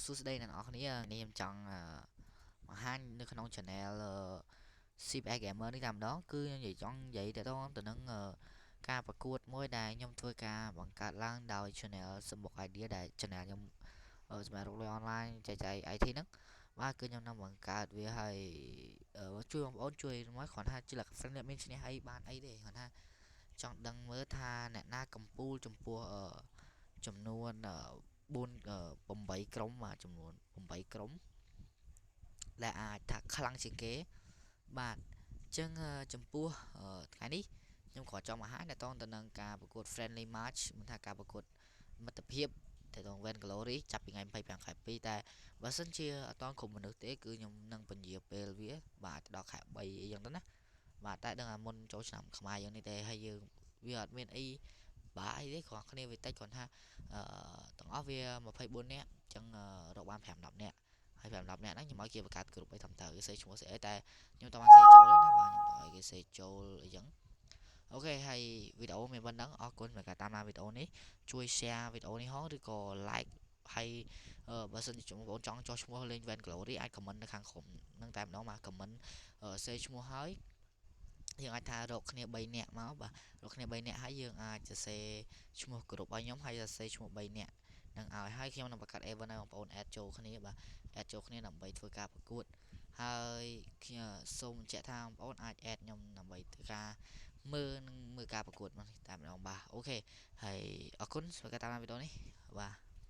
សួស្តីអ្នកនរគ្នានេះខ្ញុំចង់បង្ហាញនៅក្នុង channel CBA Gamer នេះតែម្ដងគឺខ្ញុំចង់និយាយទៅនឹងការប្រកួតមួយដែលខ្ញុំធ្វើការបង្កើតឡើងដោយ channel សម្បុក idea ដែល channel ខ្ញុំសម្រាប់រកលុយ online ចែកចាយ IT ហ្នឹងបាទគឺខ្ញុំនឹងបង្កើតវាឲ្យជួយបងប្អូនជួយមកគ្រាន់ថាជាលក្ខណៈមានឈ្នះអីបានអីទេគ្រាន់ថាចង់ដឹងមើលថាអ្នកណាកំពូលចំពោះចំនួន8ក្រុមបាទចំនួន8ក្រុមដែលអាចថាខ្លាំងជាងគេបាទអញ្ចឹងចំពោះថ្ងៃនេះខ្ញុំគ្រាន់ចង់បង្ហាញទៅនឹងការប្រកួត friendly match មិនថាការប្រកួតមិត្តភាពទៅក្នុង Van Glory ចាប់ពីថ្ងៃ25ខែ2តែបើសិនជាអត់តគ្រប់មនុស្សទេគឺខ្ញុំនឹងពន្យាពេលវាបាទដល់ខែ3អីចឹងទៅណាបាទតែដឹងថាមុនចូលឆ្នាំខ្មែរយើងនេះទេហើយយើងវាអត់មានអីបាទអីទេគ្រាន់គ្នាវាតិចគ្រាន់ថាទាំងអស់វា24នាក់អញ្ចឹងរកបាន5-10នាក់ហើយ5-10នាក់ហ្នឹងខ្ញុំឲ្យគេបង្កើតក្រុមអីតាមតើគេសេឈ្មោះស្អីតែខ្ញុំតបានសេចូលណាបាទខ្ញុំទៅឲ្យគេសេចូលអីចឹងអូខេហើយវីដេអូមានប៉ុណ្ណឹងអរគុណសម្រាប់ការតាមដានវីដេអូនេះជួយ share វីដេអូនេះហោះឬក៏ like ហើយបើសិនជាបងប្អូនចង់ចុះឈ្មោះលេង Van Glory អាច comment នៅខាងក្រោមហ្នឹងតែម្ដងបាទ comment សេឈ្មោះហើយយើងអាចថារកគ្នា3នាក់មកបាទរកគ្នា3នាក់ហើយយើងអាចសរសេរឈ្មោះក្រុមឲ្យខ្ញុំហើយសរសេរឈ្មោះ3នាក់នឹងឲ្យហើយខ្ញុំនឹងបង្កើត event ឲ្យបងប្អូន add ចូលគ្នាបាទ add ចូលគ្នាដើម្បីធ្វើការប្រកួតហើយខ្ញុំសូមបញ្ជាក់ថាបងប្អូនអាច add ខ្ញុំដើម្បីធ្វើការមើលការប្រកួតមកតែម្ដងបាទអូខេហើយអរគុណសម្រាប់ការតាមដានវីដេអូនេះបាទ